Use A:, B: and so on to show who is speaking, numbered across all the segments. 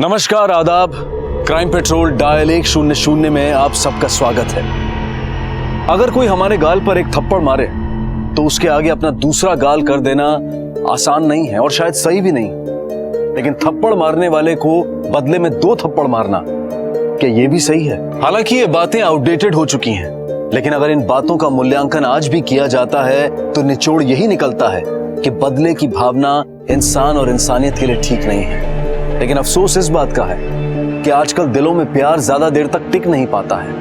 A: नमस्कार, आदाब। Crime petrol dial 100 में आप सबका स्वागत है। अगर कोई हमारे गाल पर एक थप्पड़ मारे तो उसके आगे अपना दूसरा गाल कर देना आसान नहीं है और शायद सही भी नहीं, लेकिन थप्पड़ मारने वाले को बदले में 2 थप्पड़ मारना, क्या ये भी सही है? हालांकि ये बातें आउटडेटेड हो चुकी हैं, लेकिन अगर इन बातों का मूल्यांकन आज भी किया जाता है तो निचोड़ यही निकलता है कि बदले की भावना इंसान और इंसानियत के लिए ठीक नहीं है। लेकिन अफसोस इस बात का है कि आजकल दिलों में प्यार ज्यादा देर तक टिक नहीं पाता है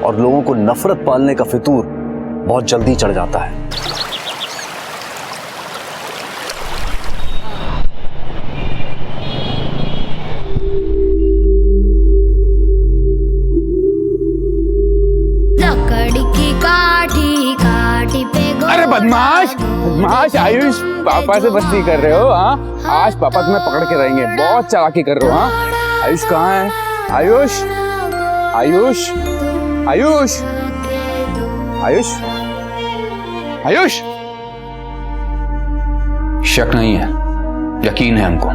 A: और लोगों को नफरत पालने का फितूर बहुत जल्दी चढ़ जाता है।
B: लकड़ी की काठी काठी पे
C: अरे बदमाश आयुष, पापा से मस्ती कर रहे हो? हाँ, आज पापा तुम्हें पकड़ के रहेंगे। बहुत चालाकी कर रहे हो। हाँ, आयुष कहाँ है? आयुष आयुष आयुष आयुष आयुष।
D: शक नहीं है, यकीन है हमको,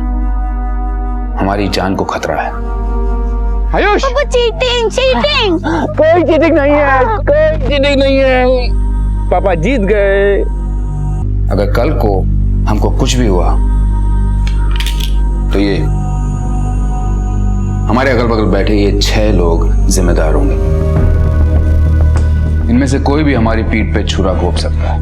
D: हमारी जान को खतरा है।
C: आयुष,
B: चीटिंग
C: कोई चीटिंग नहीं है, कोई चीटिंग नहीं है। पापा जीत गए।
D: अगर कल को हमको कुछ भी हुआ तो ये हमारे अगल बगल बैठे ये 6 लोग जिम्मेदार होंगे। इनमें से कोई भी हमारी पीठ पे छुरा घोंप सकता है।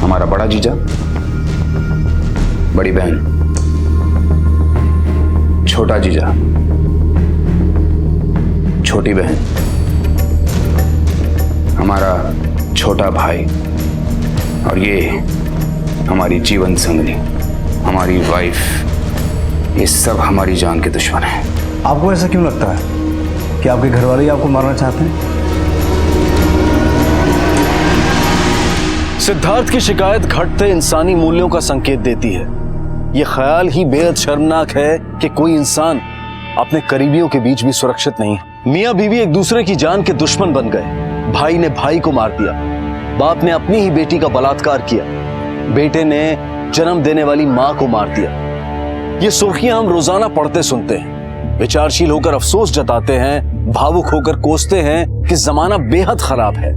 D: हमारा बड़ा जीजा, बड़ी बहन, छोटा जीजा, छोटी बहन, हमारा छोटा भाई और ये हमारी जीवन संगनी, हमारी वाइफ, ये सब हमारी जान के दुश्मन हैं।
E: आपको ऐसा क्यों लगता है कि आपके घर वाले आपको मारना चाहते हैं?
A: सिद्धार्थ की शिकायत घटते इंसानी मूल्यों का संकेत देती है। यह ख्याल ही बेहद शर्मनाक है कि कोई इंसान अपने करीबियों के बीच भी सुरक्षित नहीं है। मियां बीवी एक दूसरे की जान के दुश्मन बन गए। भाई ने भाई को मार दिया, बाप ने अपनी ही बेटी का बलात्कार किया, बेटे ने जन्म देने वाली मां को मार दिया। ये सुर्खियां हम रोजाना पढ़ते सुनते हैं। विचारशील होकर अफसोस जताते हैं, भावुक होकर कोसते हैं कि जमाना बेहद खराब है।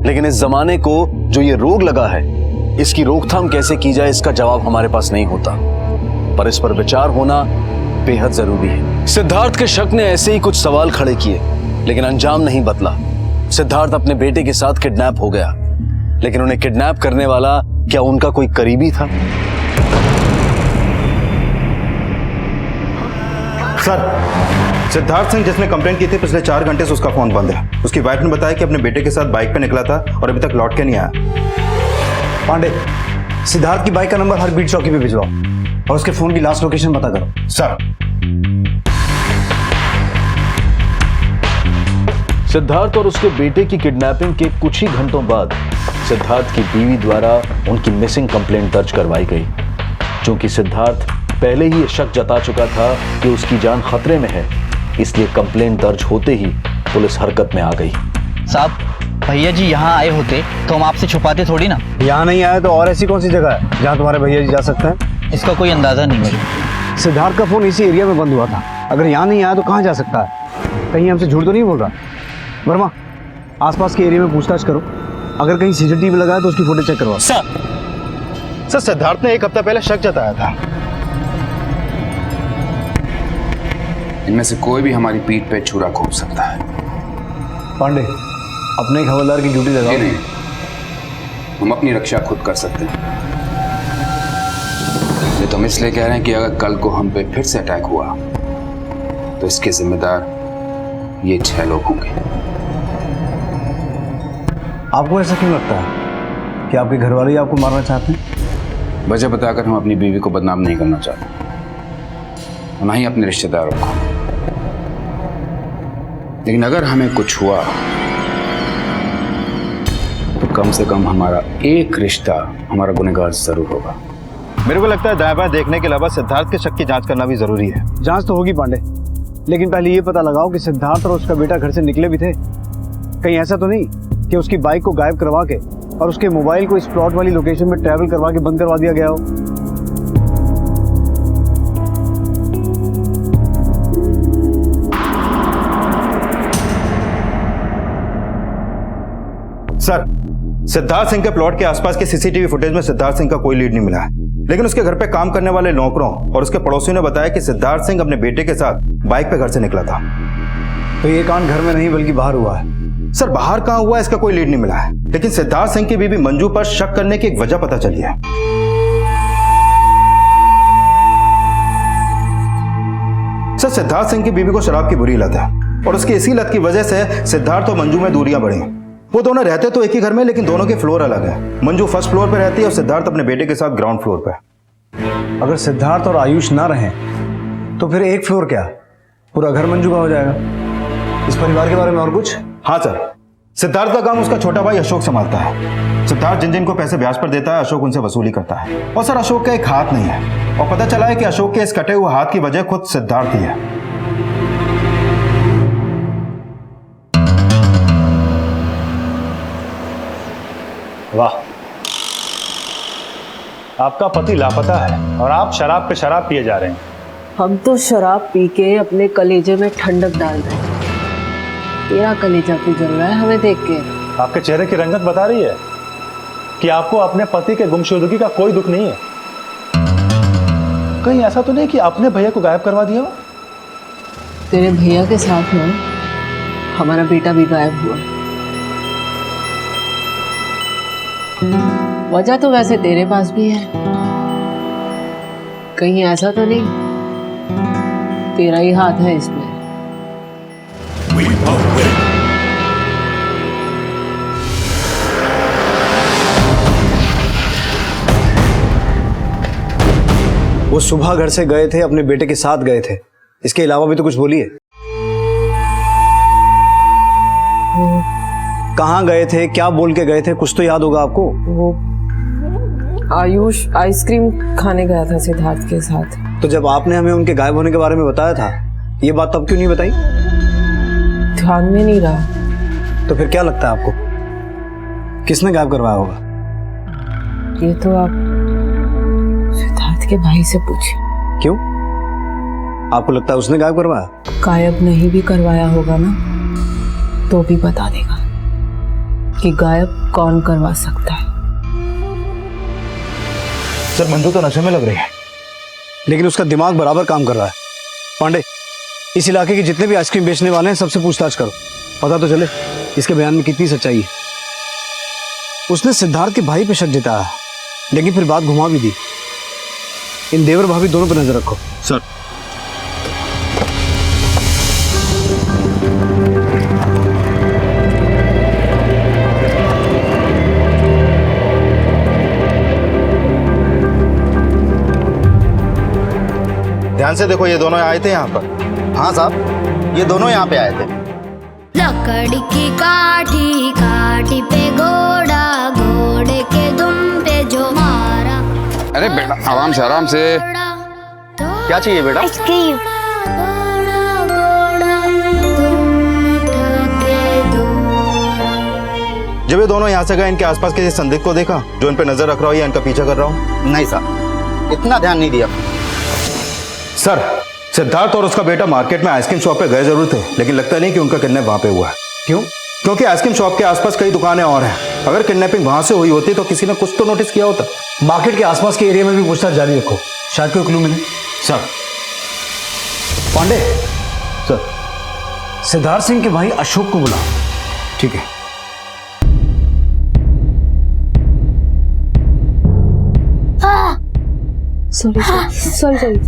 A: लेकिन इस जमाने को जो ये रोग लगा है, इसकी रोकथाम कैसे की जाए, इसका जवाब हमारे पास नहीं होता, पर इस पर विचार होना बेहद जरूरी है। सिद्धार्थ के शक ने ऐसे ही कुछ सवाल खड़े किए, लेकिन अंजाम नहीं बदला। सिद्धार्थ अपने बेटे के साथ किडनैप हो गया, लेकिन उन्हें किडनैप करने वाला क्या उनका कोई करीबी था?
E: सर, सिद्धार्थ सिंह जिसने कंप्लेंट की थी, पिछले 4 घंटे से उसका फोन बंद है। उसकी वाइफ ने बताया कि अपने बेटे के साथ बाइक पे निकला था और अभी तक लौट के नहीं आया। पांडे, सिद्धार्थ की बाइक का नंबर हर बीट चौकी पे भिजवाओ और उसके फोन की लास्ट लोकेशन पता करो। सर।
A: सिद्धार्थ और उसके बेटे की किडनैपिंग के कुछ ही घंटों बाद सिद्धार्थ की बीवी द्वारा उनकी मिसिंग कंप्लेंट दर्ज करवाई गई। क्योंकि सिद्धार्थ पहले ही ये शक जता चुका था कि उसकी जान खतरे में है, इसलिए कंप्लेंट दर्ज होते ही पुलिस हरकत में आ गई।
F: साहब, भैया जी यहाँ आए होते तो हम आपसे छुपाते थोड़ी ना।
E: यहाँ नहीं आया तो और ऐसी कौन सी जगह है जहाँ तुम्हारे भैया जी जा सकते हैं?
F: इसका कोई अंदाजा नहीं मुझे।
E: सिद्धार्थ का फोन इसी एरिया में बंद हुआ था। अगर यहाँ नहीं आया तो कहाँ जा सकता है? कहीं हमसे झूठ तो नहीं बोल रहा? वर्मा, आसपास के एरिया में पूछताछ करो। अगर कहीं सीसीटीवी लगा है तो उसकी फोटो चेक करवाओ। सर, सिद्धार्थ ने 1 हफ्ता पहले शक जताया था।
D: इनमें से कोई भी हमारी पीठ पे छुरा घोंप सकता है।
E: पांडे, अपने एक हवलदार की ड्यूटी लगाओ।
D: नहीं, हम अपनी रक्षा खुद कर सकते हैं। ये तो हम इसलिए कह रहे हैं कि अगर कल को हम पे फिर से अटैक हुआ तो इसके जिम्मेदार ये 6 लोग होंगे।
E: आपको ऐसा क्यों लगता है कि आपके घर वाले ही आपको मारना चाहते हैं?
D: वजह बताकर हम अपनी बीवी को बदनाम नहीं करना चाहते, और ना ही अपने रिश्तेदारों को। लेकिन अगर हमें कुछ हुआ तो कम से कम हमारा एक रिश्ता हमारा गुनहगार जरूर होगा।
E: मेरे को लगता है दाएं बाएं देखने के अलावा सिद्धार्थ के शक की जांच करना भी जरूरी है। जांच तो होगी पांडे, लेकिन पहले ये पता लगाओ कि सिद्धार्थ और उसका बेटा घर से निकले भी थे। कहीं ऐसा तो नहीं कि उसकी बाइक को गायब करवा के
G: और उसके मोबाइल को इस प्लॉट वाली लोकेशन में ट्रैवल करवा के बंद करवा दिया गया हो।
E: सर, सिद्धार्थ सिंह के प्लॉट के आसपास के सीसीटीवी फुटेज में सिद्धार्थ सिंह का कोई लीड नहीं मिला है, लेकिन उसके घर पे काम करने वाले नौकरों और उसके पड़ोसियों ने बताया कि सिद्धार्थ सिंह अपने बेटे के साथ बाइक पे घर से निकला था।
G: तो ये कांड घर में नहीं बल्कि बाहर हुआ है।
E: सर, बाहर कहाँ हुआ है इसका कोई लीड नहीं मिला है, लेकिन सिद्धार्थ सिंह की बीवी मंजू पर शक करने की एक वजह पता चली है। सर, सिद्धार्थ सिंह की बीवी को शराब की बुरी लत है और उसकी इसी लत की वजह से सिद्धार्थ और मंजू में दूरियां बढ़ी। वो दोनों रहते तो एक ही घर में, लेकिन दोनों के फ्लोर अलग है। मंजू फर्स्ट फ्लोर पे रहती है और सिद्धार्थ अपने बेटे के साथ ग्राउंड फ्लोर पे।
G: अगर सिद्धार्थ और आयुष ना रहें तो फिर एक फ्लोर क्या, पूरा घर मंजू का हो जाएगा। इस परिवार के बारे में और कुछ?
E: हाँ सर, सिद्धार्थ का काम उसका छोटा भाई अशोक संभालता है। सिद्धार्थ जिन जिन को पैसे ब्याज पर देता है, अशोक उनसे वसूली करता है। और सर, अशोक का एक हाथ नहीं है और पता चला है कि अशोक के इस कटे हुए हाथ की वजह खुद सिद्धार्थ ही है।
H: वाह, आपका पति लापता है और आप शराब पे शराब पिए जा रहे हैं।
I: हम तो शराब पी के अपने कलेजे में ठंडक डाल रहे हैं। तेरा कलेजा क्यों जल रहा है हमें देख के?
H: आपके चेहरे की रंगत बता रही है कि आपको अपने पति के गुमशुदगी का कोई दुख नहीं है। कहीं ऐसा तो नहीं कि आपने भैया को गायब करवा दिया हो?
I: तेरे भैया के साथ में हमारा बेटा भी गायब हुआ। वजह तो वैसे तेरे पास भी है, कहीं ऐसा तो नहीं तेरा ही हाथ है इसमें?
G: वो सुबह घर से गए थे, अपने बेटे के साथ गए थे, इसके अलावा भी तो कुछ बोलिए। कहाँ गए थे, क्या बोल के गए थे, कुछ तो याद होगा आपको।
I: वो आयुष आइसक्रीम खाने गया था सिद्धार्थ के साथ।
G: तो जब आपने हमें उनके गायब होने के बारे में बताया था, ये बात तब क्यों नहीं बताई?
I: ध्यान में नहीं रहा।
G: तो फिर क्या लगता है आपको, किसने गायब करवाया होगा?
I: ये तो आप सिद्धार्थ के भाई से पूछिए।
G: क्यों, आपको लगता है उसने गायब करवाया?
I: गायब नहीं भी करवाया होगा ना, तो भी बता देगा कि गायब कौन करवा सकता है।
E: सर, मंजू तो नशे में लग रही है,
G: लेकिन उसका दिमाग बराबर काम कर रहा है। पांडे, इस इलाके के जितने भी आइसक्रीम बेचने वाले हैं सबसे पूछताछ करो, पता तो चले इसके बयान में कितनी सच्चाई है। उसने सिद्धार्थ के भाई पे शक जताया, लेकिन फिर बात घुमा भी दी। इन देवर भाभी दोनों पर नजर रखो।
E: सर। ध्यान से देखो, ये दोनों आए थे यहाँ पर।
F: हाँ साहब, ये दोनों यहाँ पे आए थे।
B: लकड़ी की काठी काठी पे घोड़ा, घोड़े के दुम पे जो मारा।
C: अरे बेटा, आराम से आराम से।
F: क्या चाहिए बेटा?
B: आइसक्रीम।
E: जब ये दोनों यहाँ से गए, इनके आसपास किसी संदिग्ध को देखा जो इन पे नजर रख रहा हो या इनका पीछा कर रहा हो?
F: नहीं साहब, इतना ध्यान नहीं दिया।
E: सर, सिद्धार्थ और उसका बेटा मार्केट में आइसक्रीम शॉप पे गए जरूर थे, लेकिन लगता नहीं कि उनका किडनैप वहां पे हुआ है।
G: क्यों?
E: क्योंकि आइसक्रीम शॉप के आसपास कई दुकानें और हैं। अगर किडनैपिंग वहां से हुई होती तो किसी ने कुछ तो नोटिस किया होता।
G: मार्केट के आसपास के एरिया में भी पूछताछ जारी रखो, शायद कोई क्लू मिले।
E: सर।
G: पांडे,
E: सर।
G: सिद्धार्थ सिंह के भाई अशोक को बुलाओ।
E: ठीक है।
I: सॉरी।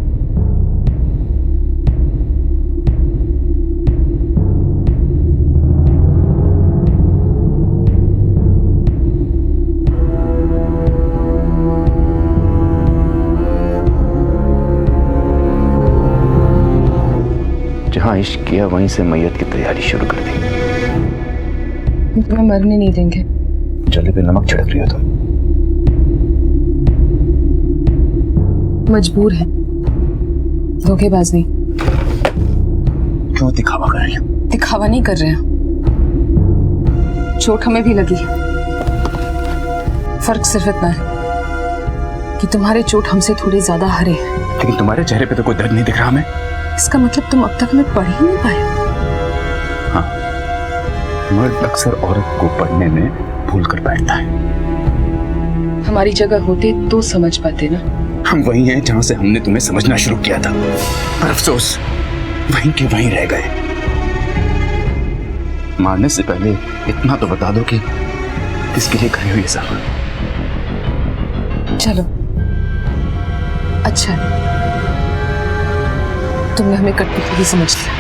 D: जहां इश्क किया वहीं से मैयत की तैयारी शुरू कर दी।
I: तुम्हें मरने नहीं देंगे।
E: जले पे नमक छिड़क रही हो तुम।
I: मजबूर है, धोखेबाज नहीं।
E: क्यों दिखावा कर रही हो?
I: दिखावा नहीं कर रहे हैं, चोट हमें भी लगी है, फर्क सिर्फ इतना है कि तुम्हारे चोट हमसे थोड़ी ज्यादा हरे है।
C: लेकिन तुम्हारे चेहरे पे तो कोई दर्द नहीं दिख रहा हमें।
I: इसका मतलब तुम अब तक हमें पढ़ ही नहीं पाए।
C: हाँ, मर्द अक्सर औरत को पढ़ने में भूल कर बैठता है।
I: हमारी जगह होते तो समझ पाते ना।
C: हम वही हैं जहां से हमने तुम्हें समझना शुरू किया था, पर अफसोस वहीं के वहीं रह गए। मारने से पहले इतना तो बता दो कि किसके लिए करे हो ये सब।
I: चलो अच्छा, तुमने हमें कठपुतली समझ लिया।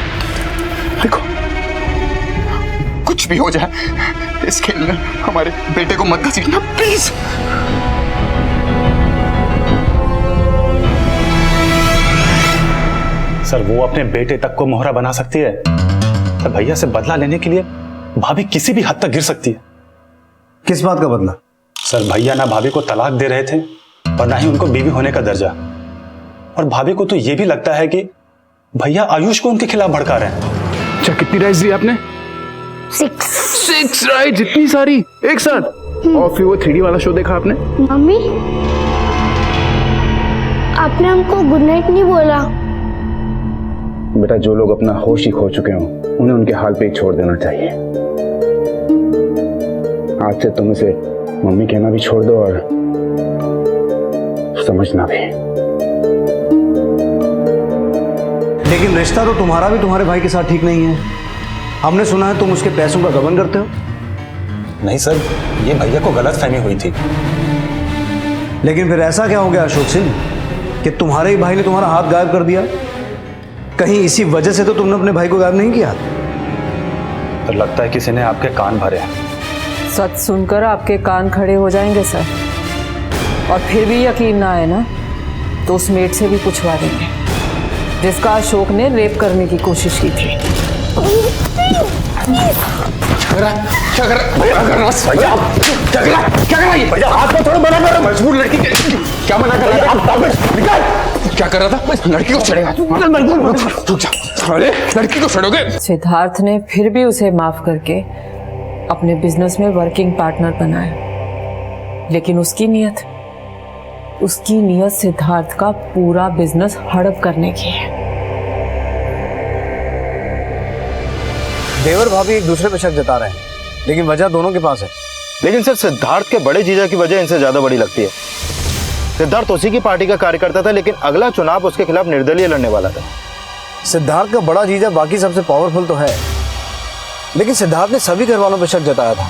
C: देखो, कुछ भी हो जाए इस खेल में हमारे बेटे को मत घसीटना प्लीज।
H: सर वो अपने बेटे तक को मोहरा बना सकती है, तो भैया से बदला लेने के लिए भाभी किसी भी हद तक गिर सकती है।
G: किस बात का बदला?
H: सर भैया ना भाभी को तलाक दे रहे थे और ना ही उनको बीवी होने का दर्जा, और भाभी को तो यह भी लगता है कि भैया आयुष को उनके खिलाफ भड़का रहे हैं।
C: अच्छा, कितनी राइट्स दी आपने? 6 राइट्स, इतनी सारी एक साथ? और फिर वो 3D वाला शो देखा आपने?
B: मम्मी, आपने हमको गुड नाइट नहीं बोला।
D: बेटा, जो लोग अपना होश ही खो चुके हों उन्हें उनके हाल पे ही छोड़ देना चाहिए। आज से तुम इसे मम्मी कहना भी छोड़ दो और समझना भी।
G: लेकिन रिश्ता तो तुम्हारा भी तुम्हारे भाई के साथ ठीक नहीं है। हमने सुना है तुम उसके पैसों का गबन करते हो।
H: नहीं सर, ये भैया को गलतफहमी हुई थी।
G: लेकिन फिर ऐसा क्या हो गया अशोक सिंह कि तुम्हारे ही भाई ने तुम्हारा हाथ गायब कर दिया? कहीं इसी वजह से तो तुमने अपने भाई को गायब नहीं किया?
H: तो लगता है किसी ने आपके कान भरे हैं।
I: सच सुनकर आपके कान खड़े हो जाएंगे सर, और फिर भी यकीन ना आए ना तो उस मेट से भी पूछवा देंगे जिसका अशोक ने रेप करने की कोशिश की थी।
C: क्या कर रहा था? लड़की को छेड़ेगा? रुक जा, अरे लड़की को छेड़ोगे?
I: सिद्धार्थ ने फिर भी उसे माफ करके अपने बिजनेस में वर्किंग पार्टनर बनाया, लेकिन उसकी नीयत सिद्धार्थ का पूरा बिजनेस हड़प करने की है।
G: देवर भाभी एक दूसरे पे शक जता रहे हैं, लेकिन वजह दोनों के पास है।
E: लेकिन सर, सिद्धार्थ के बड़े जीजा की वजह इनसे ज्यादा बड़ी लगती है। सिद्धार्थ उसी की पार्टी का कार्यकर्ता था, लेकिन अगला चुनाव उसके खिलाफ निर्दलीय लड़ने वाला था।
G: सिद्धार्थ का बड़ा जीजा बाकी सबसे पावरफुल तो है, लेकिन सिद्धार्थ ने सभी घर वालों पर शक जताया था।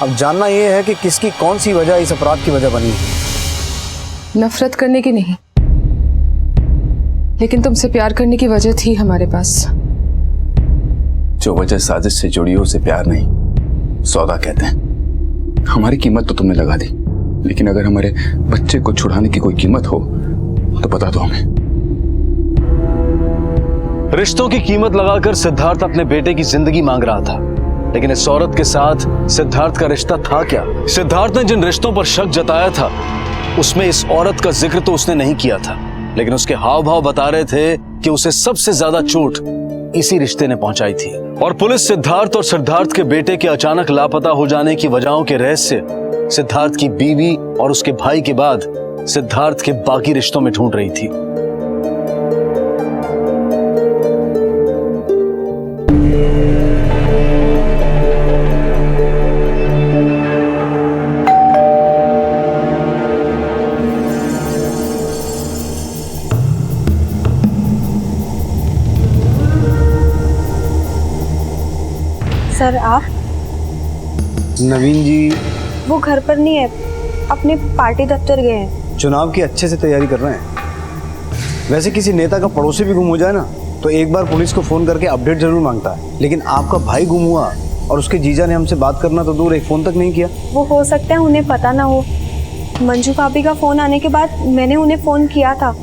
G: अब जानना यह है कि किसकी कौन सी वजह इस अपराध की वजह बनी।
I: नफरत करने की नहीं, लेकिन तुमसे प्यार करने की वजह थी हमारे पास।
C: जो वजह साजिश से जुड़ी हो उसे प्यार नहीं, सौदा कहते हैं। हमारी कीमत तो तुमने लगा दी, लेकिन अगर हमारे बच्चे को छुड़ाने की कोई कीमत हो तो बता दो हमें।
A: रिश्तों की कीमत लगाकर सिद्धार्थ अपने बेटे की जिंदगी मांग रहा था, लेकिन इस औरत के साथ सिद्धार्थ का रिश्ता था क्या? सिद्धार्थ ने जिन रिश्तों पर शक जताया था उसमें इस औरत का जिक्र तो उसने नहीं किया था, लेकिन उसके हाव भाव बता रहे थे कि उसे सबसे ज्यादा चोट इसी रिश्ते ने पहुंचाई थी। और पुलिस सिद्धार्थ और सिद्धार्थ के बेटे के अचानक लापता हो जाने की वजहों के रहस्य सिद्धार्थ की बीवी और उसके भाई के बाद सिद्धार्थ के बाकी रिश्तों में ढूंढ रही थी।
J: सर आप?
G: नवीन जी
J: वो घर पर नहीं है, अपने पार्टी दफ्तर गए हैं।
G: चुनाव की अच्छे से तैयारी कर रहे हैं। वैसे किसी नेता का पड़ोसी भी गुम हो जाए ना तो एक बार पुलिस को फोन करके अपडेट जरूर मांगता है, लेकिन आपका भाई गुम हुआ और उसके जीजा ने हमसे बात करना तो दूर, एक फोन तक नहीं किया।
J: वो हो सकता है उन्हें पता ना हो। मंजू भाभी का फोन आने के बाद मैंने उन्हें फोन किया था,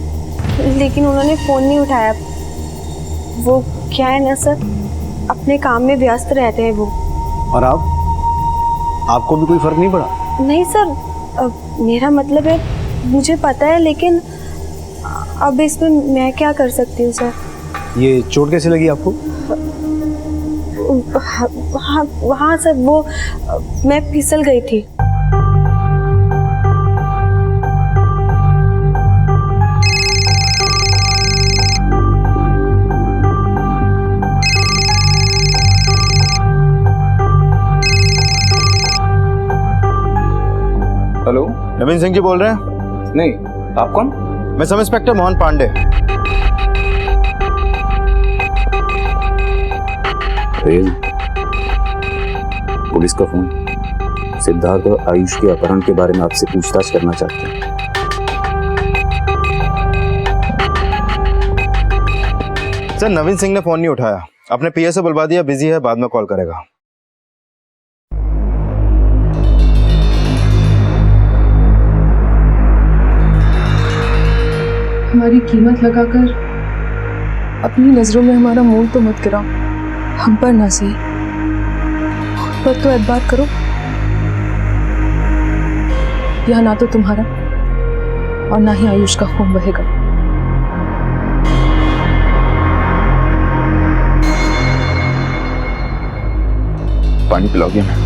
J: लेकिन उन्होंने फोन नहीं उठाया। वो क्या है ना सर, अपने काम में व्यस्त रहते हैं वो।
G: और आपको भी कोई फर्क नहीं पड़ा?
J: नहीं सर, मेरा मतलब है मुझे पता है, लेकिन अब इसमें मैं क्या कर सकती हूँ सर?
G: ये चोट कैसे लगी आपको?
J: हाँ सर, वो मैं फिसल गई थी।
C: हेलो।
E: नवीन सिंह जी बोल रहे हैं?
C: नहीं, आप कौन?
E: मैं sub inspector Mohan Pandey.
D: Police का फोन। सिद्धार्थ और आयुष के अपहरण के बारे में आपसे पूछताछ करना चाहते हैं।
E: सर, नवीन सिंह ने फोन नहीं उठाया। अपने पीए से बुलवा दिया, बिजी है, बाद में कॉल करेगा।
I: हमारी कीमत लगाकर अपनी नजरों में हमारा मूल तो मत गिराओ। हम पर ना सही, खुद पर तो एतबार करो। यहाँ ना तो तुम्हारा और ना ही आयुष का खून बहेगा।
C: पानी पिलाओगे मैं?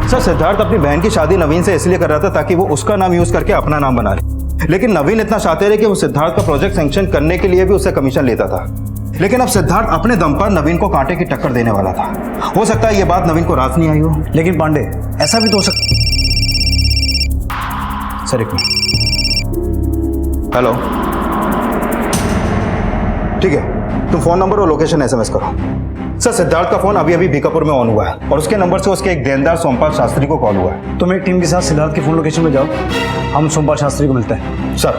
E: सर, सिद्धार्थ अपनी बहन की शादी नवीन से इसलिए कर रहा था ताकि वो उसका नाम यूज करके अपना नाम बना ले। लेकिन नवीन इतना शातिर है कि वो सिद्धार्थ का प्रोजेक्ट सैंक्शन करने के लिए भी उससे कमीशन लेता था। लेकिन अब सिद्धार्थ अपने दम पर नवीन को कांटे की टक्कर देने वाला था। हो सकता है ये बात नवीन को रास नहीं आई हो।
G: लेकिन पांडे, ऐसा भी तो हो सकता।
E: सर, एक मिनट। हेलो, ठीक है, तुम फोन नंबर और लोकेशन एसएमएस करो। सर, सिद्धार्थ का फोन अभी अभी बीकापुर में ऑन हुआ है और उसके नंबर से उसके एक देनदार सोमपाल शास्त्री को कॉल हुआ है।
G: तुम एक टीम के साथ सिद्धार्थ की फोन लोकेशन में जाओ, हम सोमपाल शास्त्री को मिलते हैं।
E: सर।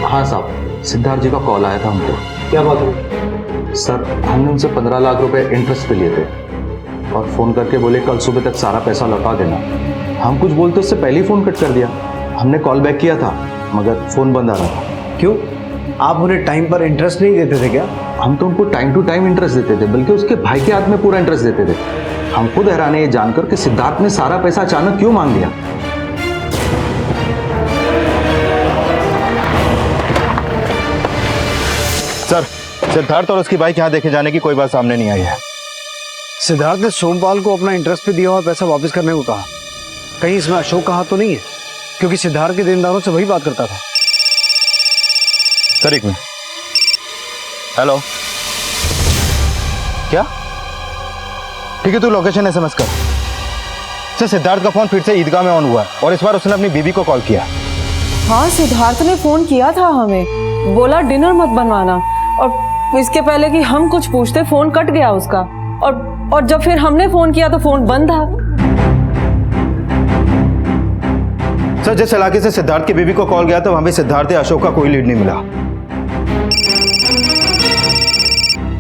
K: हाँ साहब, सिद्धार्थ जी का कॉल आया था हमको।
G: क्या बात है?
K: सर, हमने उनसे 15 लाख रुपए इंटरेस्ट पे लिए थे और फोन करके बोले कल सुबह तक सारा पैसा लौटा देना। हम कुछ बोलते उससे पहले ही फोन कट कर दिया। हमने कॉल बैक किया था मगर फोन बंद आ रहा था।
G: क्यों? आप उन्हें टाइम पर इंटरेस्ट नहीं देते थे क्या?
K: हम तो उनको टाइम टू टाइम इंटरेस्ट देते थे, बल्कि उसके भाई के हाथ में पूरा इंटरेस्ट देते थे। हम खुद हैरान है ये जानकर कि सिद्धार्थ ने सारा पैसा अचानक क्यों मांग लिया।
E: सर, सिद्धार्थ और उसकी बाइक यहाँ देखे जाने की कोई बात सामने नहीं आई है।
G: सिद्धार्थ ने सोमपाल को अपना इंटरेस्ट पे दिया हुआ पैसा वापस करने को कहा। कहीं इसमें अशोक का हाथ तो नहीं है? क्योंकि सिद्धार्थ के देनदारों से वही बात करता था।
E: सर, एक मिनट। हेलो, क्या? ठीक है, तू लोकेशन एसएमएस कर। सर, सिद्धार्थ का फोन फिर से ईदगाह में ऑन हुआ है और इस बार उसने अपनी बीवी को कॉल किया।
I: हाँ, सिद्धार्थ ने फोन किया था हमें, बोला डिनर मत बनवाना, और इसके पहले कि हम कुछ पूछते फोन कट गया उसका। और जब फिर हमने फोन किया तो फोन बंद था।
E: सर, जिस इलाके से सिद्धार्थ की बीवी को कॉल गया था वहां भी सिद्धार्थ या अशोक का कोई लीड नहीं मिला।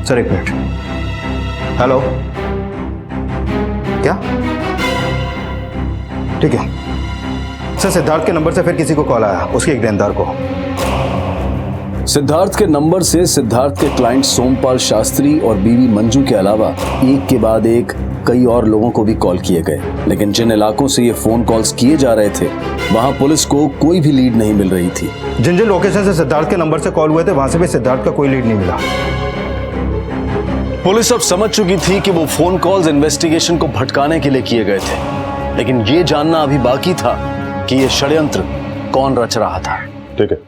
E: सर, एक मिनट। हेलो, क्या? ठीक है सर, सिद्धार्थ के नंबर से फिर किसी को कॉल आया, उसके एक देनदार को।
A: सिद्धार्थ के नंबर से सिद्धार्थ के क्लाइंट सोमपाल शास्त्री और बीवी मंजू के अलावा एक के बाद एक कई और लोगों को भी कॉल किए गए। लेकिन जिन इलाकों से ये फोन कॉल्स किए जा रहे थे वहां पुलिस को कोई भी लीड नहीं मिल रही थी।
E: जिन जिन लोकेशन से सिद्धार्थ के नंबर से कॉल हुए थे वहां से भी सिद्धार्थ का कोई लीड नहीं मिला।
A: पुलिस अब समझ चुकी थी कि वो फोन कॉल्स इन्वेस्टिगेशन को भटकाने के लिए किए गए थे, लेकिन ये जानना अभी बाकी था कि ये षड्यंत्र कौन रच रहा था।
L: ठीक है,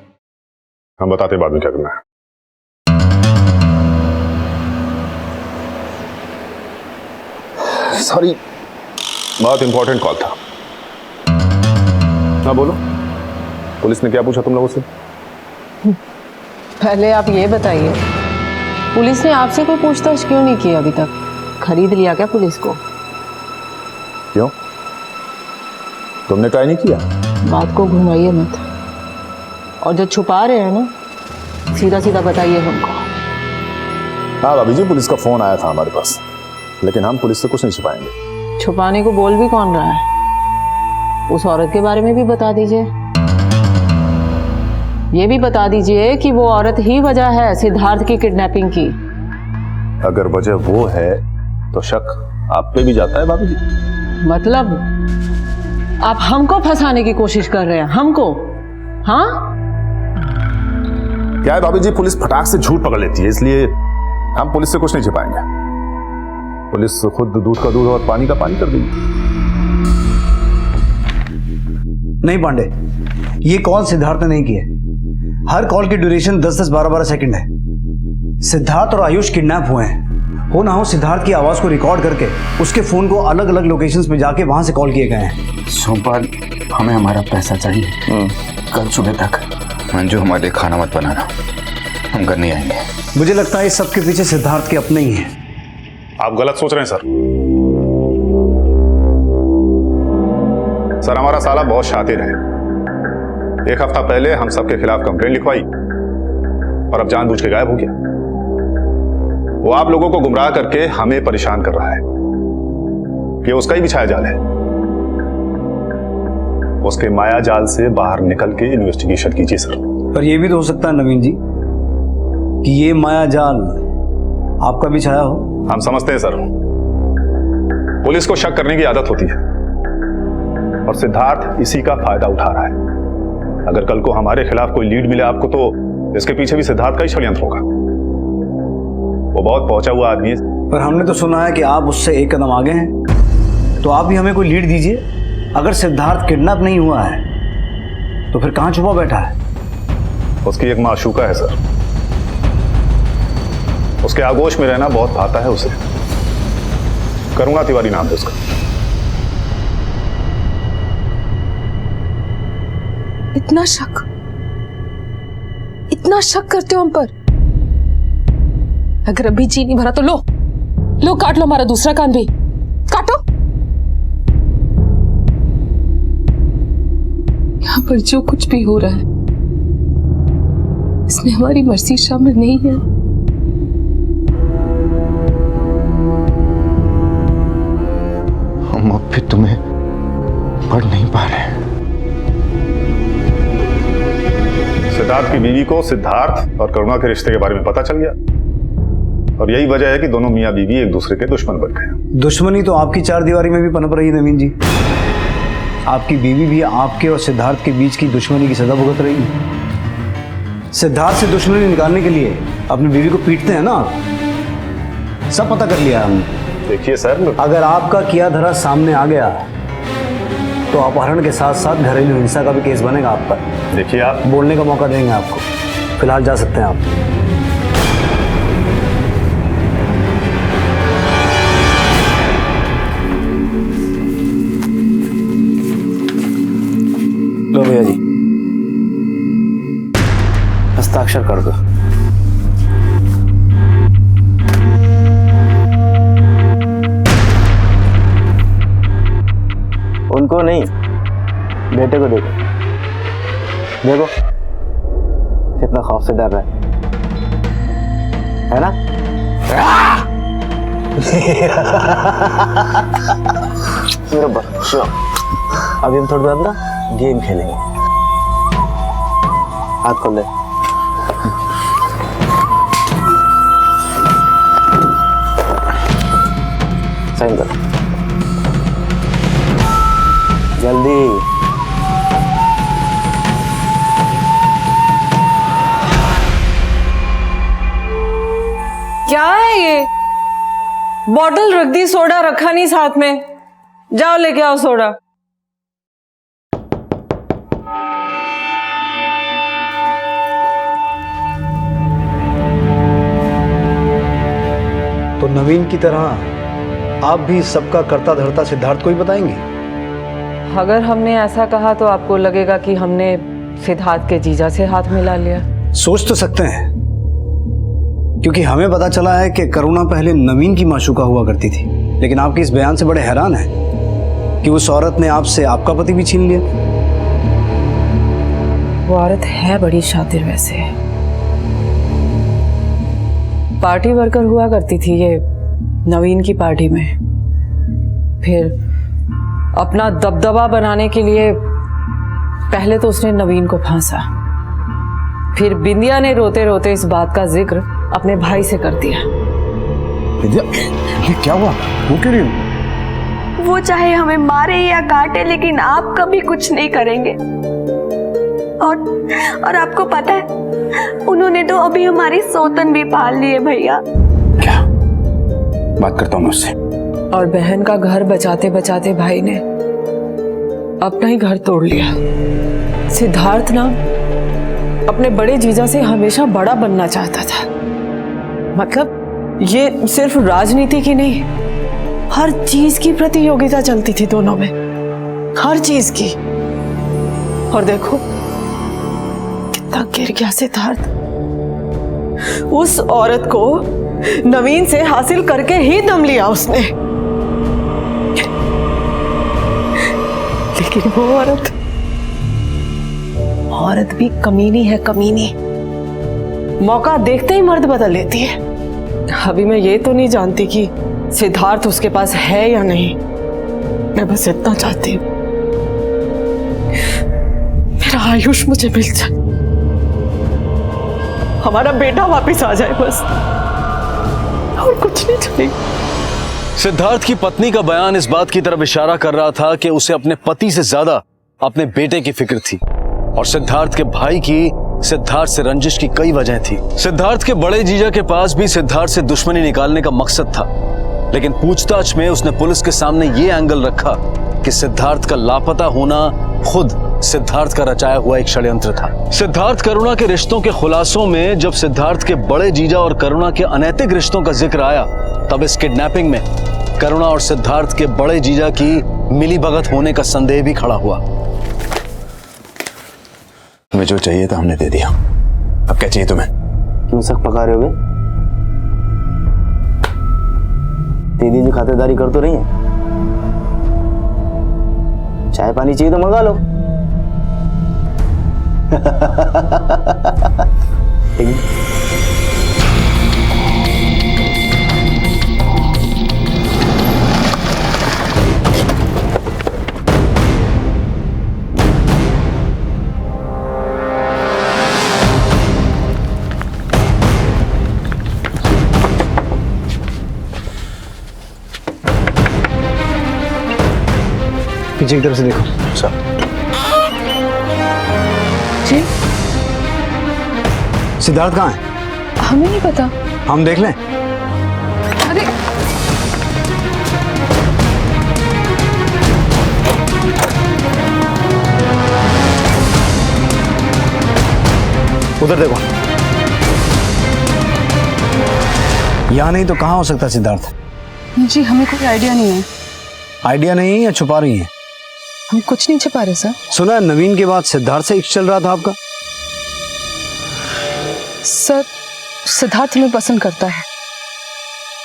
L: हम बताते बाद में क्या करना है।
D: सॉरी,
L: बहुत इंपॉर्टेंट कॉल था। हाँ बोलो, पुलिस ने क्या पूछा तुम लोगों से?
I: पहले आप ये बताइए, पुलिस ने आपसे कोई पूछताछ क्यों नहीं की अभी तक? खरीद लिया क्या पुलिस को?
L: क्यों, तुमने ट्राई नहीं किया?
I: बात को घुमाइए मत, और जो छुपा रहे हैं ना, सीधा सीधा बताइए हमको।
L: हाँ भाभी जी, पुलिस का फोन आया था हमारे पास, लेकिन हम पुलिस से कुछ नहीं छुपाएंगे।
I: छुपाने को बोल भी कौन रहा है? उस औरत के बारे में भी बता दीजिए। ये भी बता दीजिए कि वो औरत ही वजह है सिद्धार्थ की किडनैपिंग की।
L: अगर वजह वो है तो शक आप पे भी जाता है भाभी जी।
I: मतलब आप हमको फंसाने की कोशिश कर रहे हैं? हमको? हाँ,
L: क्या है भाभी जी, पुलिस फटाक से झूठ पकड़ लेती है, इसलिए हम पुलिस से कुछ नहीं छिपाएंगे। पुलिस खुद दूध का दूध और पानी का पानी कर देगी।
G: नहीं पांडे, ये कॉल सिद्धार्थ ने नहीं की है। हर कॉल की ड्यूरेशन 10-10, 12-12 सेकंड है। सिद्धार्थ और आयुष किडनैप हुए हैं। हो ना हो सिद्धार्थ की आवाज को रिकॉर्ड करके उसके फोन को अलग अलग लोकेशंस पे जाके वहां से कॉल किए गए हैं।
D: सोमपाल, हमें हमारा पैसा चाहिए कल सुबह तक। मंजू, हमारे लिए खाना मत बनाना, हम घर नहीं आएंगे।
G: मुझे लगता है इस सब के पीछे सिद्धार्थ के अपने ही हैं।
L: आप गलत सोच रहे हैं सर। सर, हमारा साला बहुत शातिर है। एक हफ्ता पहले हम सबके खिलाफ कंप्लेंट लिखवाई और अब जानबूझ के गायब हो गया। वो आप लोगों को गुमराह करके हमें परेशान कर रहा है। ये उसका ही बिछाया जाल है। उसके माया जाल से बाहर निकल के इन्वेस्टिगेशन कीजिए सर।
G: पर यह भी तो हो सकता है नवीन जी कि ये माया जाल आपका भी छाया हो।
L: हम समझते हैं सर, पुलिस को शक करने की आदत होती है और सिद्धार्थ इसी का फायदा उठा रहा है। अगर कल को हमारे खिलाफ कोई लीड मिले आपको, तो इसके पीछे भी सिद्धार्थ का ही षड्यंत्र होगा। वो बहुत पहुंचा हुआ आदमी है।
G: पर हमने तो सुना है कि आप उससे एक कदम आगे हैं, तो आप भी हमें कोई लीड दीजिए। अगर सिद्धार्थ किडनैप नहीं हुआ है तो फिर कहां छुपा बैठा है?
L: उसकी एक माशूका है सर। उसके आगोश में रहना बहुत भाता है उसे। करुणा तिवारी नाम है उसका।
J: इतना शक करते हो हम पर? अगर अभी जी नहीं भरा तो लो काट लो हमारा दूसरा कान भी काटो। यहाँ पर जो कुछ भी हो रहा है इसमें हमारी मर्जी शामिल नहीं है।
K: हम अब भी तुम्हें पढ़ नहीं पा रहे।
L: सिद्धार्थ की बीवी को सिद्धार्थ और करुणा के रिश्ते के बारे में पता चल गया और यही वजह है कि दोनों मियां बीवी एक दूसरे के दुश्मन बन गए।
G: दुश्मनी तो आपकी चार दीवारी में भी पनप रही है नवीन जी। आपकी बीवी भी आपके और सिद्धार्थ के बीच की दुश्मनी की सजा भुगत रही है। सिद्धार्थ से दुश्मनी निकालने के लिए अपनी बीवी को पीटते हैं ना आप। सब पता कर लिया हमने।
L: देखिए सर,
G: अगर आपका किया धरा सामने आ गया तो अपहरण के साथ साथ घरेलू हिंसा का भी केस बनेगा आप पर।
L: देखिए, आप
G: बोलने का मौका देंगे आपको। फिलहाल जा सकते हैं आप। लो भैया जी, हस्ताक्षर कर दो। उनको नहीं, बेटे को देखो। देखो कितना खौफ से डर रहा है ना? मेरा बच्चा। अभी हम थोड़ी देर ना गेम खेलेंगे। हाथ खोल ले। साइन कर जल्दी।
I: क्या है ये? बॉटल रख दी, सोडा रखा नहीं साथ में। जाओ लेके आओ सोडा।
G: तो नवीन की तरह आप भी सबका करता धरता सिद्धार्थ को ही बताएंगे?
I: अगर हमने ऐसा कहा तो आपको लगेगा कि हमने सिद्धार्थ के जीजा से हाथ मिला लिया।
G: सोच तो सकते हैं, क्योंकि हमें पता चला है कि करुणा पहले नवीन की माशूका हुआ करती थी, लेकिन आपके इस बयान से बड़े हैरान हैं कि उस औरत ने आपसे आपका पति भी छीन लिया।
I: वो औरत है बड़ी शातिर वैसे। पार्टी वर्कर हुआ करती थी ये नवीन की पार्टी में। फिर अपना दबदबा बनाने के लिए पहले तो उसने नवीन को फांसा, फिर बिंदिया ने रोते रोते इस बात का जिक्र अपने भाई से कर दिया।
C: विद्या, ये क्या हुआ? वो क्यों रही हो?
J: वो चाहे हमें मारे या काटे, लेकिन आप कभी कुछ नहीं करेंगे। और आपको पता है, उन्होंने तो अभी हमारी सौतन भी पाल ली है भैया।
C: क्या बात करता हूँ मैं उससे।
I: और बहन का घर बचाते बचाते भाई ने अपना ही घर तोड़ लिया। सिद्धार्थ ना अपने बड़े जीजा से हमेशा बड़ा बनना चाहता था। मतलब ये सिर्फ राजनीति की नहीं, हर चीज की प्रतियोगिता चलती थी दोनों में, हर चीज की। और देखो कितना गिर गया सिद्धार्थ। उस औरत को नवीन से हासिल करके ही दम लिया उसने। लेकिन वो औरत भी कमीनी है, कमीनी। मौका देखते ही मर्द बदल लेती है। अभी मैं ये तो नहीं जानती कि सिद्धार्थ उसके पास है या नहीं, मैं बस इतना चाहती हूँ मेरा आयुष मुझे मिल जाए, हमारा बेटा वापस आ जाए, बस और कुछ नहीं चाहिए।
A: सिद्धार्थ की पत्नी का बयान इस बात की तरफ इशारा कर रहा था कि उसे अपने पति से ज्यादा अपने बेटे की फिक्र थी, और सिद्धार्थ के भाई की सिद्धार्थ से रंजिश की कई वजह थी। सिद्धार्थ के बड़े जीजा के पास भी सिद्धार्थ से दुश्मनी निकालने का मकसद था, लेकिन पूछताछ में उसने पुलिस के सामने ये एंगल रखा कि सिद्धार्थ का लापता होना खुद सिद्धार्थ का रचाया हुआ एक षड्यंत्र था। सिद्धार्थ करुणा के रिश्तों के खुलासों में जब सिद्धार्थ के बड़े जीजा और करुणा के अनैतिक रिश्तों का जिक्र आया, तब इस किडनैपिंग में करुणा और सिद्धार्थ के बड़े जीजा की मिलीभगत होने का संदेह भी खड़ा हुआ।
E: तुम्हें जो चाहिए था हमने दे दिया, अब क्या चाहिए तुम्हें?
F: क्यों शक पका रहे हो बे? दीदी जी खातिरदारी कर तो रही है, चाय पानी चाहिए तो मंगा लो। ठीक है।
G: पीछे की तरफ से देखो।
E: सर,
I: जी
G: सिद्धार्थ कहाँ है?
I: हमें नहीं पता।
G: हम देख लें?
I: अरे
G: उधर देखो। यहाँ नहीं तो कहाँ हो सकता सिद्धार्थ?
I: जी हमें कोई आइडिया नहीं है।
G: आइडिया नहीं या छुपा रही है?
I: हम कुछ नहीं छुपा रहे सर।
G: सुना है नवीन के बाद सिद्धार्थ से इश्क चल रहा था आपका?
I: सर सिद्धार्थ हमें पसंद करता है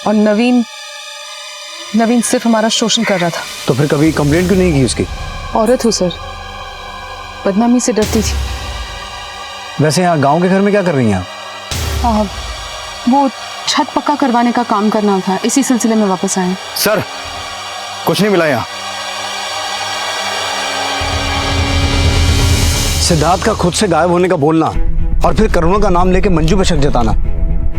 I: और नवीन सिर्फ हमारा शोषण कर रहा था।
G: तो फिर कभी कंप्लेंट क्यों नहीं की उसकी?
I: औरत हूँ सर, बदनामी से डरती थी।
G: वैसे यहाँ गांव के घर में क्या कर रही हैं आप?
I: वो छत पक्का करवाने का काम करना था, इसी सिलसिले में वापस आए।
E: सर कुछ नहीं मिला यहाँ।
G: सिद्धार्थ का खुद से गायब होने का बोलना और फिर करुणा का नाम लेके मंजू पे शक जताना,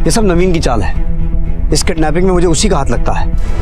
G: ये सब नवीन की चाल है। इस किडनैपिंग में मुझे उसी का हाथ लगता है।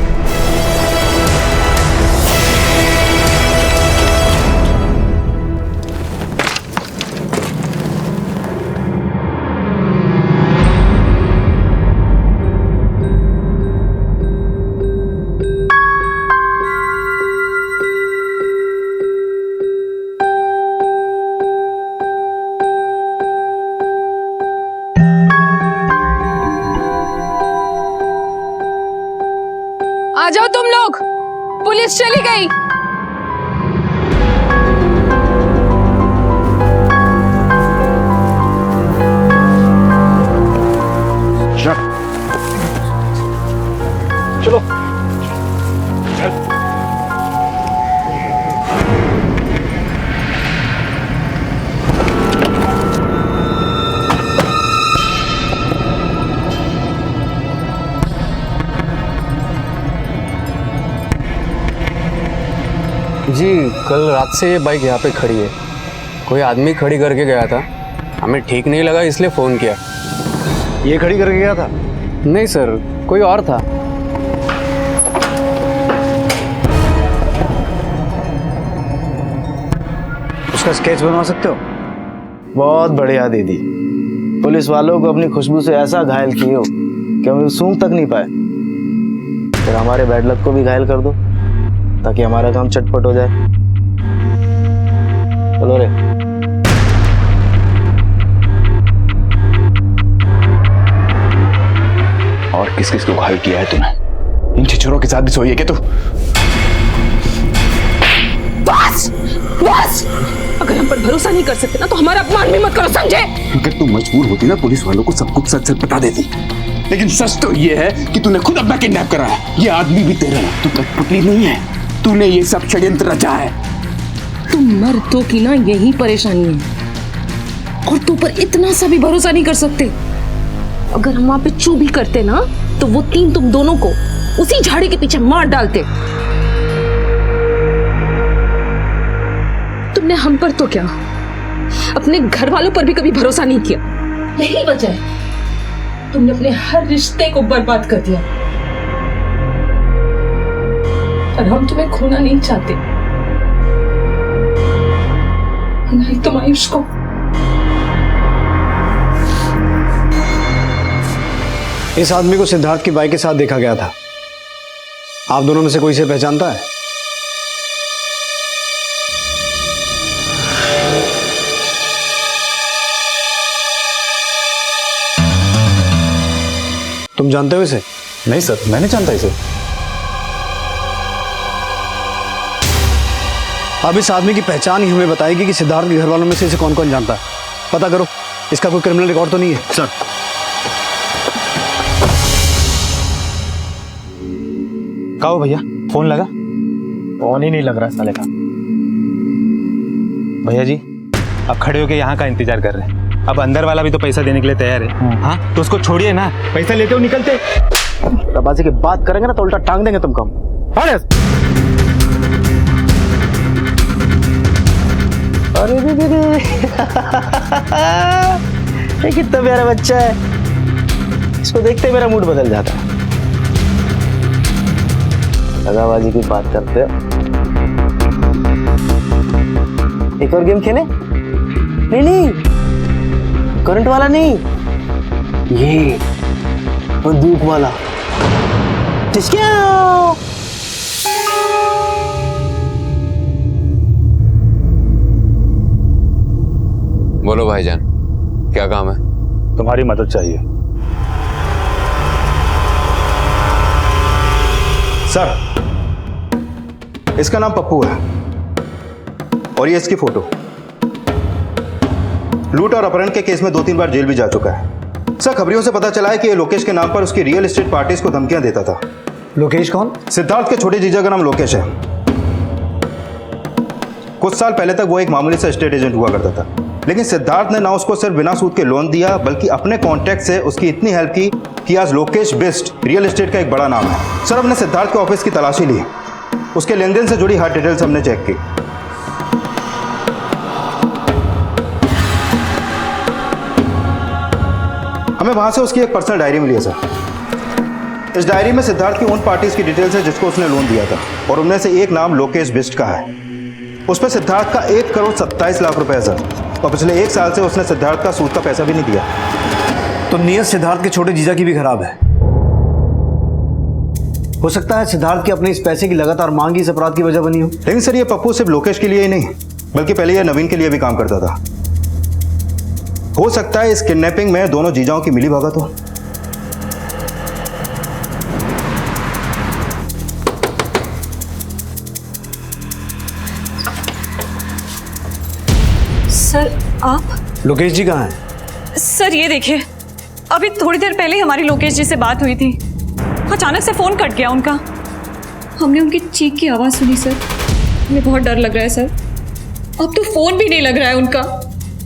I: आ जाओ तुम लोग, पुलिस चली गई।
L: चलो
M: जी कल रात से ये बाइक यहाँ पे खड़ी है। कोई आदमी खड़ी करके गया था, हमें ठीक नहीं लगा इसलिए फ़ोन किया।
G: ये खड़ी करके गया था?
M: नहीं सर, कोई और था।
G: उसका स्केच बनवा सकते हो?
N: बहुत बढ़िया दीदी, पुलिस वालों को अपनी खुशबू से ऐसा घायल किए हो कि हम सूंघ तक नहीं पाए। फिर हमारे बैड लक को भी घायल कर दो ताकि हमारा काम चटपट हो जाए। चलो रे।
D: और किस किस को घायल किया है तूने? इन छिछोरों के साथ भी सोई है क्या तू?
I: बस बस, अगर हम पर भरोसा नहीं कर सकते ना तो हमारा अपमान भी मत करो, समझे?
D: अगर तू मजबूर होती ना पुलिस वालों को सब कुछ सच सच बता देती। लेकिन सच तो ये है कि तूने खुद अपना किडनैप करा है। ये आदमी भी तेरा है, तू कठपुतली नहीं है। तूने ये सब षड्यंत्र रचा है।
I: तुम मर्दों की ना यही परेशानी है, और तू पर इतना सा भी भरोसा नहीं कर सकते। अगर हम वहां पे चू भी करते ना तो वो तीन तुम दोनों को उसी झाड़ी के पीछे मार डालते। तुमने हम पर तो क्या, अपने घर वालों पर भी कभी भरोसा नहीं किया। यही वजह है तुमने अपने हर रिश्ते को बर्बाद कर दिया। और हम तुम्हें खोना नहीं चाहते, नहीं तुम आयुष को।
G: इस आदमी को सिद्धार्थ की बाइक के साथ देखा गया था। आप दोनों में से कोई इसे पहचानता है? तुम जानते हो इसे?
H: नहीं सर, मैं नहीं जानता इसे।
G: अब इस आदमी की पहचान ही हमें बताएगी कि सिद्धार्थ के घर वालों में से इसे कौन कौन जानता है। पता करो, इसका कोई क्रिमिनल रिकॉर्ड तो नहीं है?
E: सर,
H: कहो भैया, फोन लगा?
N: फोन ही नहीं लग रहा साले का।
H: भैया जी, अब खड़े होके यहाँ का इंतजार कर रहे हैं। अब अंदर वाला भी तो पैसा देने के लिए तैयार है। हाँ, तो उसको छोड़िए ना, पैसा लेते हो निकलते।
N: दरवाजे की बात करेंगे ना तो उल्टा टांग देंगे तुम। कम अरे ये कितना प्यारा बच्चा है, इसको देखते मेरा मूड बदल जाता है। दगाबाजी की बात करते हो। एक और गेम खेले? नहीं, करंट वाला नहीं, ये बंदूक वाला।
M: बोलो भाईजान, क्या काम है?
L: तुम्हारी मदद चाहिए।
E: सर, इसका नाम पप्पू है और ये इसकी फोटो। लूट और अपहरण के केस में 2-3 बार जेल भी जा चुका है। सर, खबरियों से पता चला है कि ये लोकेश के नाम पर उसकी रियल एस्टेट पार्टीज को धमकियां देता था।
G: लोकेश कौन?
E: सिद्धार्थ के छोटे जीजा का नाम लोकेश है। कुछ साल पहले तक वो एक मामूली सा एस्टेट एजेंट हुआ करता था, लेकिन सिद्धार्थ ने ना उसको सिर्फ बिना सूद के लोन दिया बल्कि अपने कॉन्टैक्ट से उसकी इतनी हेल्प की कि आज लोकेश बेस्ट रियल एस्टेट का एक बड़ा नाम है। सर, हमने सिद्धार्थ के ऑफिस की तलाशी ली, उसके लेन देन से जुड़ी हर डिटेल्स हमने चेक की। हमें वहां से उसकी एक पर्सनल डायरी मिली है सर। इस डायरी में सिद्धार्थ की उन पार्टीज की डिटेल्स है जिसको उसने लोन दिया था, और उनमें से एक नाम लोकेश बिस्ट का है। उस पर सिद्धार्थ का 1,27,00,000 रुपए है सर, और पिछले 1 साल से उसने सिद्धार्थ का सूद का पैसा भी नहीं दिया।
G: तो नीयत सिद्धार्थ के छोटे जीजा की भी खराब है। हो सकता है सिद्धार्थ की अपने इस पैसे की लगातार मांग इस अपराध की वजह बनी हो।
E: लेकिन सर, ये पप्पू सिर्फ लोकेश के लिए ही नहीं बल्कि पहले यह नवीन के लिए भी काम करता था। हो सकता है इस किडनैपिंग में दोनों जीजाओं की मिलीभगत हो।
J: सर, आप?
G: लोकेश जी कहाँ हैं?
J: सर, ये देखिए, अभी थोड़ी देर पहले ही हमारी लोकेश जी से बात हुई थी। अचानक से फोन कट गया उनका। हमने उनकी चीख की आवाज़ सुनी सर। हमें बहुत डर लग रहा है सर। अब तो फोन भी नहीं लग रहा है उनका।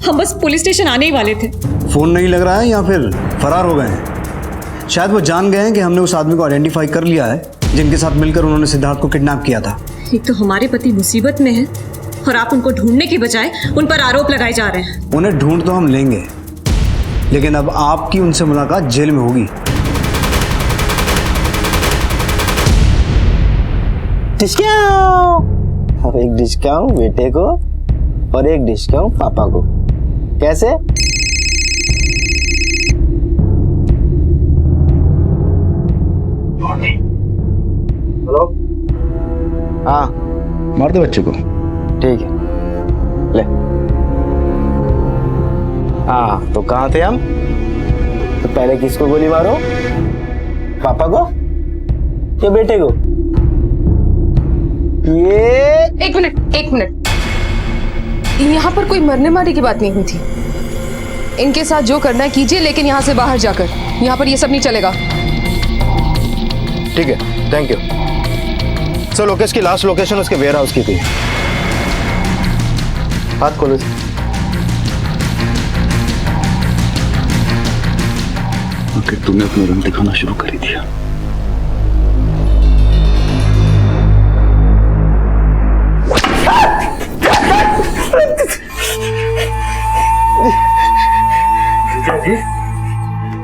J: हम बस पुलिस स्टेशन आने ही वाले थे।
G: फोन नहीं लग रहा है या फिर फरार हो गए हैं? शायद वो जान गए हैं कि हमने उस आदमी को आइडेंटिफाई कर लिया है जिनके साथ मिलकर उन्होंने सिद्धार्थ को किडनैप किया था।
O: एक तो हमारे पति मुसीबत में है और आप उनको ढूंढने की बजाय उन पर आरोप लगाए जा रहे हैं।
G: उन्हें ढूंढ तो हम लेंगे, लेकिन अब आपकी उनसे मुलाकात जेल में होगी।
N: अब एक डिस्काउंट बेटे को और एक डिस्काउंट पापा को। कैसे? हेलो, हाँ
E: मार दे बच्चे को।
N: ठीक है, ले। हाँ तो कहाँ थे हम? तो पहले किसको गोली मारो, पापा को या बेटे को? ये
I: एक मिनट, यहाँ पर कोई मरने मारने की बात नहीं हुई थी। इनके साथ जो करना है कीजिए, लेकिन यहाँ से बाहर जाकर यहाँ पर ये सब नहीं चलेगा।
E: ठीक है, थैंक यू। सर, लोकेश की लास्ट लोकेशन उसके वेयर हाउस की थी। हाथ खोलो।
D: आखिर तुमने अपना रंग दिखाना शुरू कर ही दिया।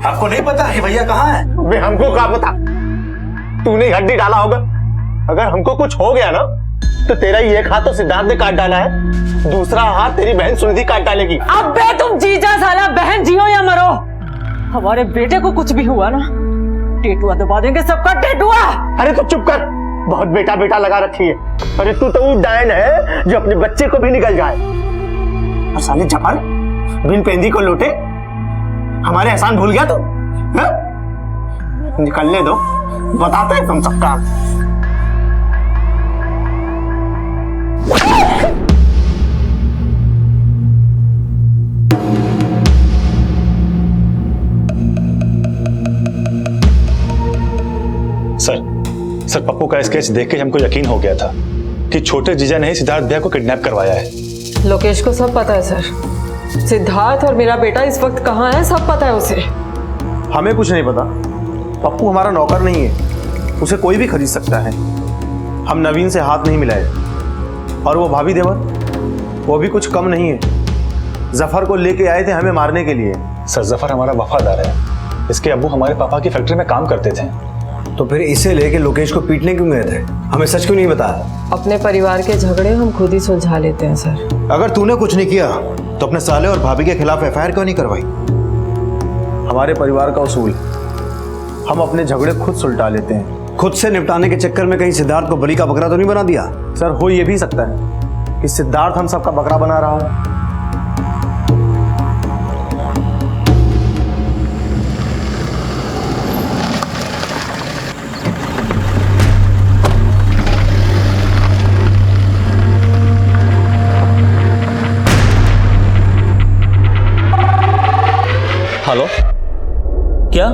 E: आपको नहीं पता कि भैया कहाँ है?
P: वे हमको क्या पता, तूने हड्डी डाला होगा। अगर हमको कुछ हो गया ना तो तेरा एक हाथ तो सिद्धार्थ ने काट डाला है, दूसरा हाथ तेरी बहन सुनिधि काट डालेगी।
I: अबे तुम जीजा साला, बहन जियो या मरो, हमारे बेटे को कुछ भी हुआ ना टेटुआ दबा देंगे, सबका टेटुआ।
P: अरे तू चुप कर, बहुत बेटा बेटा लगा रखी है। अरे तू तो वो डायन है जो अपने बच्चे को भी निकल जाए। और साले जपाल बिन पेंदी को लूटे, हमारे एहसान भूल गया तू? निकलने दो, बताते हैं तुम सबका।
H: सर, पप्पू का स्केच देख के हमको यकीन हो गया था कि छोटे जीजा ने ही सिद्धार्थ भैया को किडनैप करवाया है।
I: लोकेश को सब पता है सर। सिद्धार्थ और मेरा बेटा इस वक्त कहाँ है सब पता है उसे।
E: हमें कुछ नहीं पता। पप्पू हमारा नौकर नहीं है, उसे कोई भी खरीद सकता है। हम नवीन से हाथ नहीं मिलाए। और वो भाभी देवर, वो भी कुछ कम नहीं है। जफर को लेके आए थे हमें मारने के लिए।
H: सर, जफर हमारा वफादार है। इसके अब्बू हमारे पापा की फैक्ट्री में काम करते थे।
G: तो फिर इसे लेके लोकेश को पीटने क्यों गए थे? हमें सच क्यों नहीं बताया?
I: अपने परिवार के झगड़े हम खुद ही सुलझा लेते हैं सर।
E: अगर तूने कुछ नहीं किया तो अपने साले और भाभी के खिलाफ एफआईआर क्यों नहीं करवाई? हमारे परिवार का उसूल, हम अपने झगड़े खुद सुलझा लेते हैं।
G: खुद से निपटाने के चक्कर में कहीं सिद्धार्थ को बलि का बकरा तो नहीं बना दिया?
E: सर, हो ये भी सकता है कि सिद्धार्थ हम सबका बकरा बना रहा है।
F: हेलो, क्या?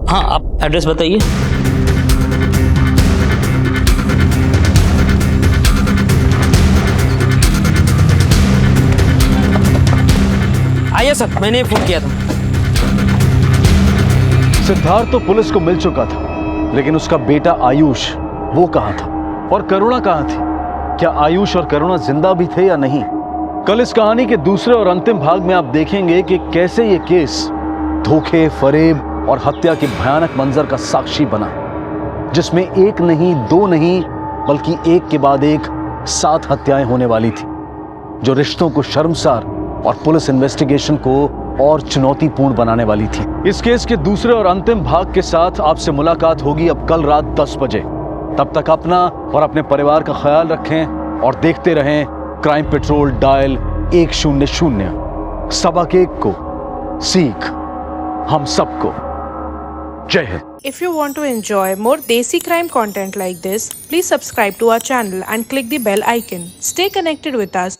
F: हाँ, आप एड्रेस बताइए। आइए सर, मैंने फोन किया था।
A: सिद्धार्थ तो पुलिस को मिल चुका था, लेकिन उसका बेटा आयुष वो कहाँ था? और करुणा कहाँ थी? क्या आयुष और करुणा जिंदा भी थे या नहीं? कल इस कहानी के दूसरे और अंतिम भाग में आप देखेंगे कि कैसे ये केस धोखे, फरेब और हत्या के भयानक मंजर का साक्षी बना, जिसमें एक नहीं, दो नहीं, बल्कि एक के बाद एक 7 हत्याएं होने वाली थी, जो रिश्तों को शर्मसार और पुलिस इन्वेस्टिगेशन को और चुनौतीपूर्ण बनाने वाली थी। इस केस के दूसरे और अंतिम भाग के साथ आपसे मुलाकात होगी अब कल रात 10 बजे। तब तक अपना और अपने परिवार का ख्याल रखें और देखते रहें क्राइम पेट्रोल डायल 100। सबक एक को सीख हम सबको। जय Hind.
Q: If you want to enjoy more Desi crime content like this, please subscribe to our channel and click the bell icon. Stay connected with us.